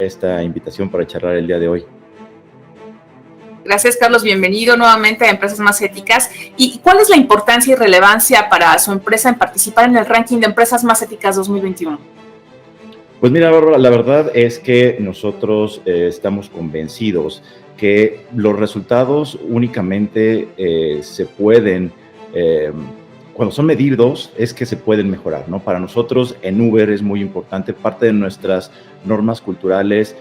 esta invitación para charlar el día de hoy. Gracias, Carlos. Bienvenido nuevamente a Empresas Más Éticas. ¿Y cuál es la importancia y relevancia para su empresa en participar en el ranking de Empresas Más Éticas 2021? Pues mira, Bárbara, la verdad es que nosotros estamos convencidos que los resultados únicamente se pueden, cuando son medidos, es que se pueden mejorar, ¿no? Para nosotros en Uber es muy importante, parte de nuestras normas culturales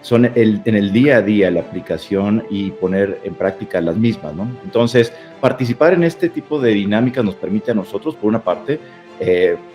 son en el día a día la aplicación y poner en práctica las mismas, ¿no? Entonces, participar en este tipo de dinámicas nos permite a nosotros, por una parte,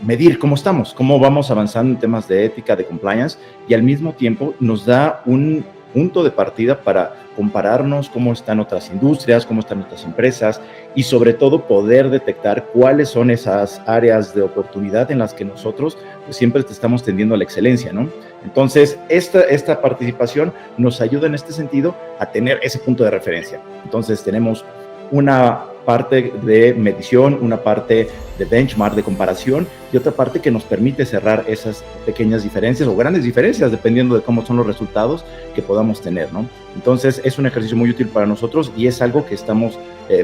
medir cómo estamos, cómo vamos avanzando en temas de ética, de compliance, y al mismo tiempo nos da un punto de partida para compararnos cómo están otras industrias, cómo están otras empresas, y sobre todo poder detectar cuáles son esas áreas de oportunidad en las que nosotros pues, siempre estamos tendiendo a la excelencia, ¿no? Entonces, esta participación nos ayuda en este sentido a tener ese punto de referencia. Entonces, tenemos una parte de medición, una parte de benchmark, de comparación, y otra parte que nos permite cerrar esas pequeñas diferencias o grandes diferencias, dependiendo de cómo son los resultados que podamos tener, ¿no? Entonces, es un ejercicio muy útil para nosotros y es algo que estamos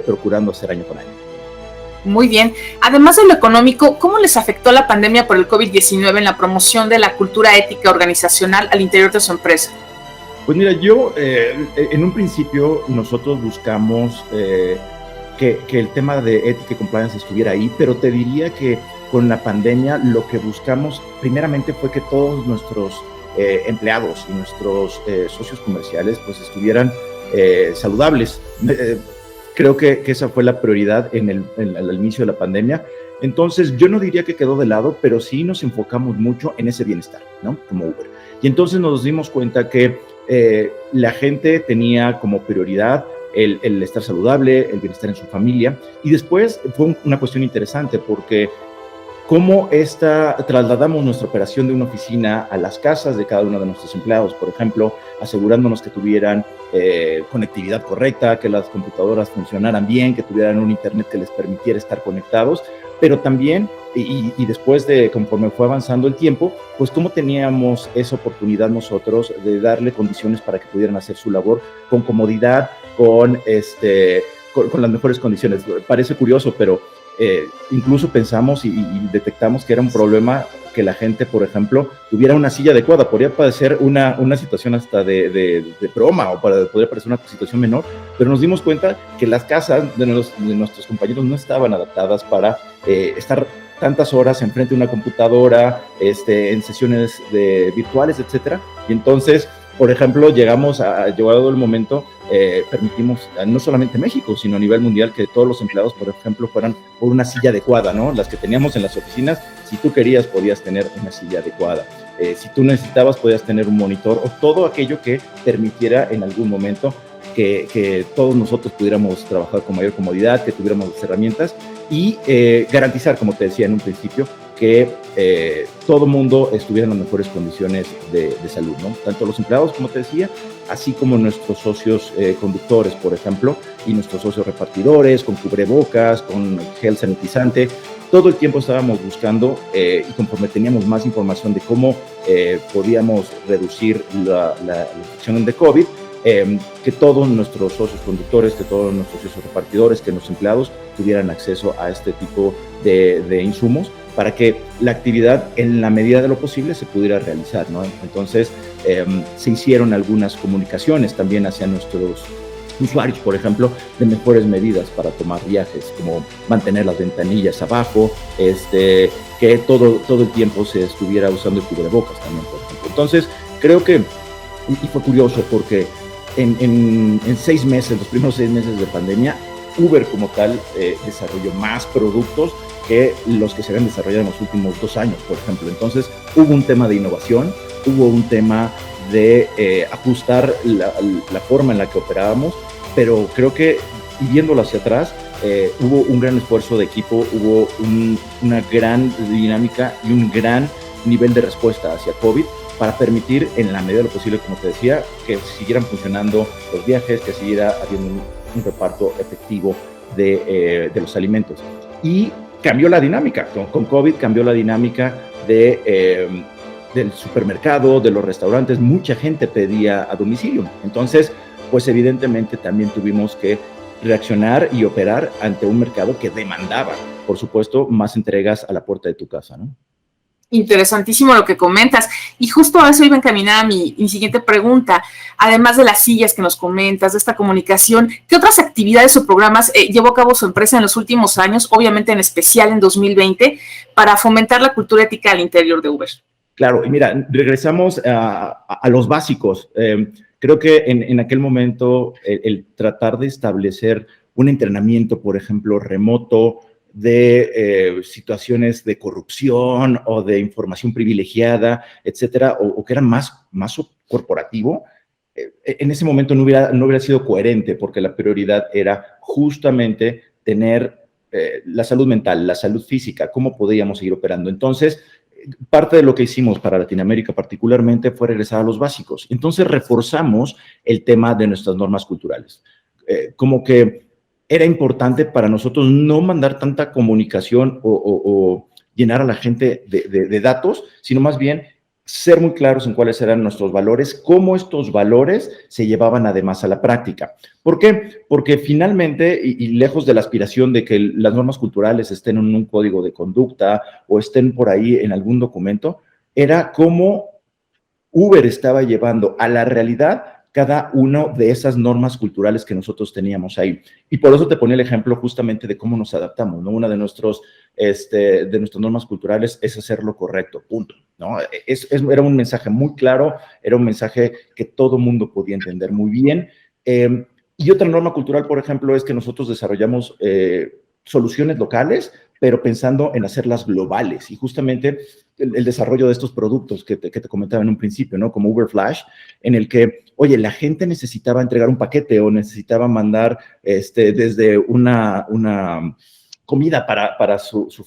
procurando hacer año con año. Muy bien. Además de lo económico, ¿cómo les afectó la pandemia por el COVID-19 en la promoción de la cultura ética organizacional al interior de su empresa? Pues mira, en un principio nosotros buscamos que el tema de ética y compliance estuviera ahí, pero te diría que con la pandemia lo que buscamos primeramente fue que todos nuestros empleados y nuestros socios comerciales pues estuvieran saludables. Creo que esa fue la prioridad al inicio de la pandemia. Entonces, yo no diría que quedó de lado, pero sí nos enfocamos mucho en ese bienestar, ¿no? Como Uber. Y entonces nos dimos cuenta que la gente tenía como prioridad el estar saludable, el bienestar en su familia. Y después fue una cuestión interesante porque cómo trasladamos nuestra operación de una oficina a las casas de cada uno de nuestros empleados, por ejemplo, asegurándonos que tuvieran conectividad correcta, que las computadoras funcionaran bien, que tuvieran un internet que les permitiera estar conectados, pero también, y después de conforme fue avanzando el tiempo, pues cómo teníamos esa oportunidad nosotros de darle condiciones para que pudieran hacer su labor con comodidad, con las mejores condiciones. Parece curioso, pero incluso pensamos y detectamos que era un problema que la gente, por ejemplo, tuviera una silla adecuada. Podría parecer una situación hasta de broma o podría parecer una situación menor, pero nos dimos cuenta que las casas de nuestros compañeros no estaban adaptadas para estar tantas horas enfrente de una computadora, en sesiones virtuales, etcétera. Y entonces, por ejemplo, llegado el momento, permitimos, no solamente México, sino a nivel mundial, que todos los empleados, por ejemplo, fueran por una silla adecuada, ¿no? Las que teníamos en las oficinas, si tú querías, podías tener una silla adecuada. Si tú necesitabas, podías tener un monitor o todo aquello que permitiera en algún momento que todos nosotros pudiéramos trabajar con mayor comodidad, que tuviéramos las herramientas y garantizar, como te decía en un principio, que todo mundo estuviera en las mejores condiciones de salud, ¿no? Tanto los empleados, como te decía, así como nuestros socios conductores, por ejemplo, y nuestros socios repartidores, con cubrebocas, con gel sanitizante. Todo el tiempo estábamos buscando y conforme teníamos más información de cómo podíamos reducir la infección de COVID, que todos nuestros socios conductores, que todos nuestros socios repartidores, que nuestros empleados tuvieran acceso a este tipo de insumos para que la actividad en la medida de lo posible se pudiera realizar, ¿no? Entonces se hicieron algunas comunicaciones también hacia nuestros usuarios, por ejemplo, de mejores medidas para tomar viajes, como mantener las ventanillas abajo, que todo el tiempo se estuviera usando el cubrebocas también, por ejemplo. Entonces, creo que, y fue curioso porque en 6 meses, los primeros 6 meses de pandemia, Uber como tal desarrolló más productos que los que se habían desarrollado en los últimos 2 años, por ejemplo. Entonces, hubo un tema de innovación, hubo un tema de ajustar la forma en la que operábamos, pero creo que, y viéndolo hacia atrás, hubo un gran esfuerzo de equipo, hubo una gran dinámica y un gran nivel de respuesta hacia COVID para permitir, en la medida de lo posible, como te decía, que siguieran funcionando los viajes, que siguiera habiendo un reparto efectivo de los alimentos. Y cambió la dinámica, con COVID cambió la dinámica de del supermercado, de los restaurantes, mucha gente pedía a domicilio. Entonces, pues evidentemente también tuvimos que reaccionar y operar ante un mercado que demandaba, por supuesto, más entregas a la puerta de tu casa, ¿no? Interesantísimo lo que comentas. Y justo a eso iba encaminada mi siguiente pregunta. Además de las sillas que nos comentas, de esta comunicación, ¿qué otras actividades o programas llevó a cabo su empresa en los últimos años, obviamente en especial en 2020, para fomentar la cultura ética al interior de Uber? Claro, y mira, regresamos a los básicos. Creo que en aquel momento el tratar de establecer un entrenamiento, por ejemplo, remoto, de situaciones de corrupción o de información privilegiada, etcétera, o que era más corporativo, en ese momento no hubiera sido coherente, porque la prioridad era justamente tener la salud mental, la salud física, cómo podíamos seguir operando. Entonces, parte de lo que hicimos para Latinoamérica particularmente fue regresar a los básicos. Entonces, reforzamos el tema de nuestras normas culturales. Como que era importante para nosotros no mandar tanta comunicación o llenar a la gente de datos, sino más bien ser muy claros en cuáles eran nuestros valores, cómo estos valores se llevaban además a la práctica. ¿Por qué? Porque finalmente, y lejos de la aspiración de que las normas culturales estén en un código de conducta o estén por ahí en algún documento, era cómo Uber estaba llevando a la realidad cada una de esas normas culturales que nosotros teníamos ahí. Y por eso te ponía el ejemplo justamente de cómo nos adaptamos, ¿no? Una de nuestras normas culturales es hacer lo correcto, punto, ¿no? Era un mensaje muy claro, era un mensaje que todo mundo podía entender muy bien. Y otra norma cultural, por ejemplo, es que nosotros desarrollamos soluciones locales, pero pensando en hacerlas globales. Y justamente el desarrollo de estos productos que te comentaba en un principio, ¿no? Como Uber Flash, en el que, oye, la gente necesitaba entregar un paquete o necesitaba mandar desde una comida para su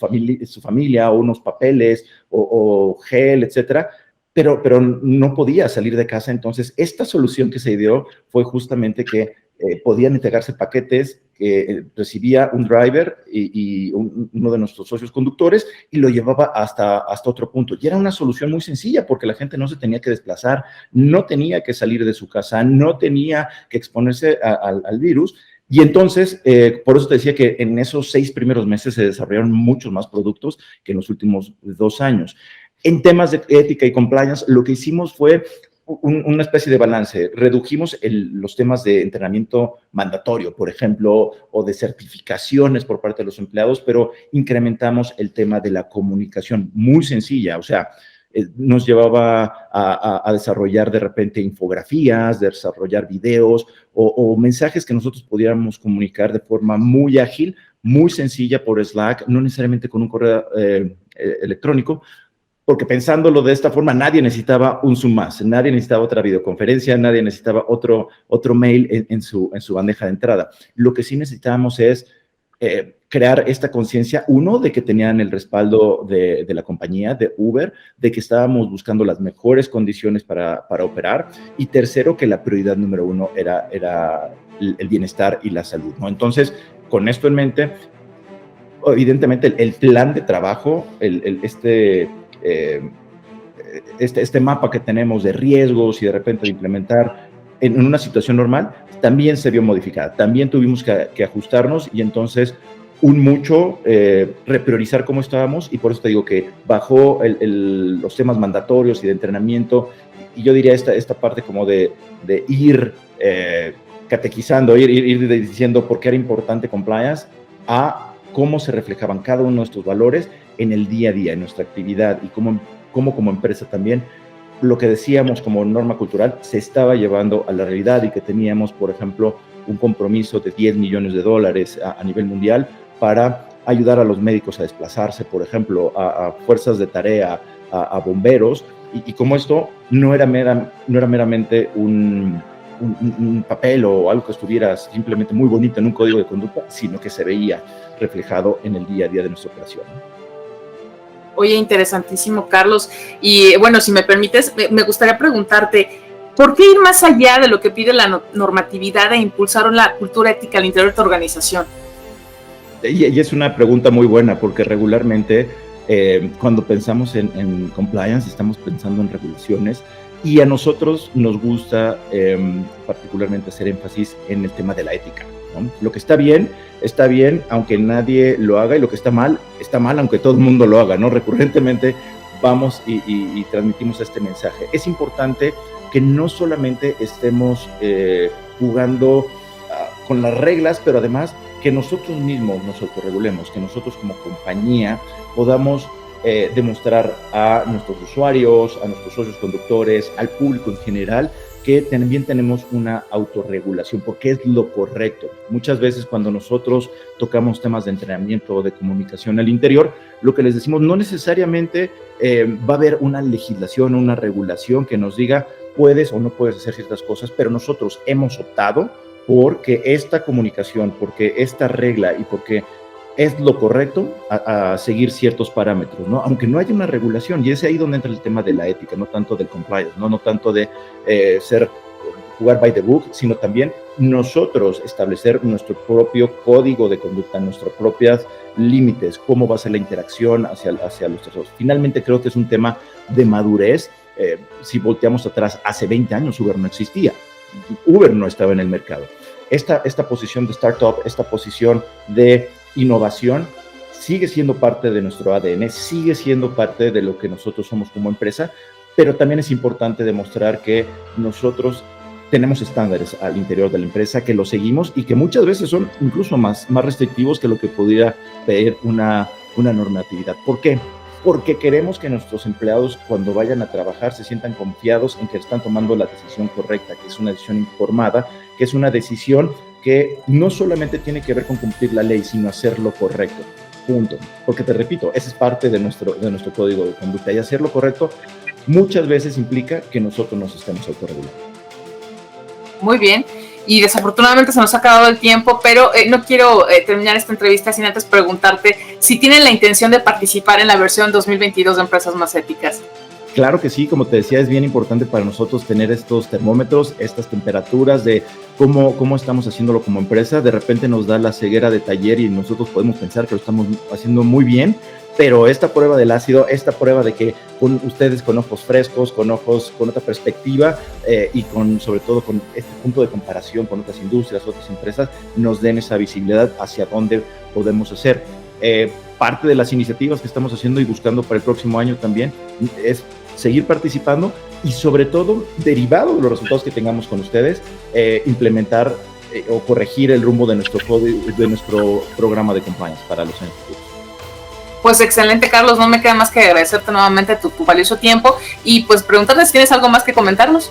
familia o unos papeles o gel, etcétera, pero no podía salir de casa. Entonces, esta solución que se dio fue justamente que podían entregarse paquetes que recibía un driver y uno de nuestros socios conductores y lo llevaba hasta otro punto. Y era una solución muy sencilla porque la gente no se tenía que desplazar, no tenía que salir de su casa, no tenía que exponerse al virus. Y entonces, por eso te decía que en esos 6 primeros meses se desarrollaron muchos más productos que en los últimos 2 años. En temas de ética y compliance, lo que hicimos fue una especie de balance. Redujimos los temas de entrenamiento mandatorio, por ejemplo, o de certificaciones por parte de los empleados, pero incrementamos el tema de la comunicación, muy sencilla. O sea, nos llevaba a desarrollar de repente infografías, de desarrollar videos o mensajes que nosotros pudiéramos comunicar de forma muy ágil, muy sencilla por Slack, no necesariamente con un correo electrónico, porque pensándolo de esta forma, nadie necesitaba un Zoom más, nadie necesitaba otra videoconferencia, nadie necesitaba otro mail en su bandeja de entrada. Lo que sí necesitábamos es crear esta conciencia, uno, de que tenían el respaldo de la compañía, de Uber, de que estábamos buscando las mejores condiciones para operar, y tercero, que la prioridad número 1 era el bienestar y la salud, ¿no? Entonces, con esto en mente, evidentemente el plan de trabajo, este mapa que tenemos de riesgos y de repente de implementar en una situación normal, también se vio modificada. También tuvimos que ajustarnos y entonces repriorizar cómo estábamos, y por eso te digo que bajó los temas mandatorios y de entrenamiento, y yo diría esta parte como de ir catequizando, ir diciendo por qué era importante compliance, a cómo se reflejaban cada uno de estos valores en el día a día, en nuestra actividad, y cómo como empresa también lo que decíamos como norma cultural se estaba llevando a la realidad, y que teníamos, por ejemplo, un compromiso de $10 millones a nivel mundial para ayudar a los médicos a desplazarse, por ejemplo, a fuerzas de tarea, a bomberos, y como esto no era meramente un papel o algo que estuviera simplemente muy bonito en un código de conducta, sino que se veía reflejado en el día a día de nuestra operación, ¿no? Oye, interesantísimo, Carlos. Y bueno, si me permites, me gustaría preguntarte, ¿por qué ir más allá de lo que pide la normatividad e impulsar la cultura ética al interior de tu organización? Y es una pregunta muy buena, porque regularmente Cuando pensamos en compliance, estamos pensando en regulaciones, y a nosotros nos gusta particularmente hacer énfasis en el tema de la ética, ¿no? Lo que está bien, aunque nadie lo haga, y lo que está mal, aunque todo el mundo lo haga, ¿no? Recurrentemente vamos y transmitimos este mensaje. Es importante que no solamente estemos jugando con las reglas, pero además que nosotros mismos nos autorregulemos, que nosotros como compañía podamos demostrar a nuestros usuarios, a nuestros socios conductores, al público en general, que también tenemos una autorregulación, porque es lo correcto. Muchas veces cuando nosotros tocamos temas de entrenamiento o de comunicación al interior, lo que les decimos, no necesariamente va a haber una legislación o una regulación que nos diga puedes o no puedes hacer ciertas cosas, pero nosotros hemos optado porque esta comunicación, porque esta regla y porque es lo correcto a seguir ciertos parámetros, ¿no? Aunque no haya una regulación, y es ahí donde entra el tema de la ética, no tanto del compliance, no tanto de jugar by the book, sino también nosotros establecer nuestro propio código de conducta, nuestros propios límites, cómo va a ser la interacción hacia los terceros. Finalmente creo que es un tema de madurez. Si volteamos atrás, hace 20 años Uber no existía, Uber no estaba en el mercado. Esta posición de startup, esta posición de innovación sigue siendo parte de nuestro ADN, sigue siendo parte de lo que nosotros somos como empresa, pero también es importante demostrar que nosotros tenemos estándares al interior de la empresa, que los seguimos y que muchas veces son incluso más restrictivos que lo que pudiera pedir una normatividad. ¿Por qué? Porque queremos que nuestros empleados, cuando vayan a trabajar, se sientan confiados en que están tomando la decisión correcta, que es una decisión informada, que es una decisión que no solamente tiene que ver con cumplir la ley, sino hacer lo correcto. Punto. Porque te repito, esa es parte de nuestro código de conducta, y hacer lo correcto muchas veces implica que nosotros nos estemos autorregulando. Muy bien. Y desafortunadamente se nos ha acabado el tiempo, pero no quiero terminar esta entrevista sin antes preguntarte si tienen la intención de participar en la versión 2022 de Empresas Más Éticas. Claro que sí, como te decía, es bien importante para nosotros tener estos termómetros, estas temperaturas de cómo estamos haciéndolo como empresa. De repente nos da la ceguera de taller y nosotros podemos pensar que lo estamos haciendo muy bien, pero esta prueba del ácido, esta prueba de que con ustedes con ojos frescos, con otra perspectiva y sobre todo con este punto de comparación con otras industrias, otras empresas, nos den esa visibilidad hacia dónde podemos hacer. Parte de las iniciativas que estamos haciendo y buscando para el próximo año también es seguir participando y sobre todo, derivado de los resultados que tengamos con ustedes, implementar o corregir el rumbo de nuestro programa de compliance para los años futuros. Pues excelente, Carlos, no me queda más que agradecerte nuevamente tu valioso tiempo y pues preguntarles si tienes algo más que comentarnos.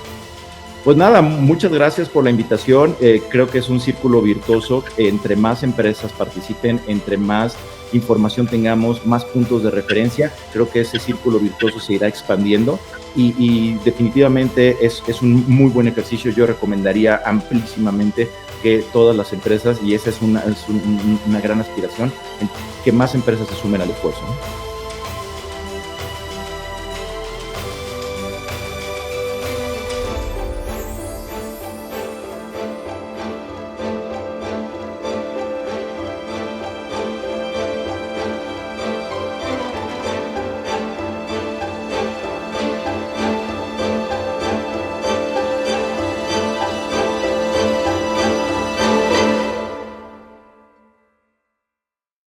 Pues nada, muchas gracias por la invitación. Creo que es un círculo virtuoso. Entre más empresas participen, entre más información tengamos, más puntos de referencia, creo que ese círculo virtuoso se irá expandiendo y definitivamente es un muy buen ejercicio. Yo recomendaría amplísimamente que todas las empresas, y esa es una gran aspiración, que más empresas se sumen al esfuerzo, ¿no?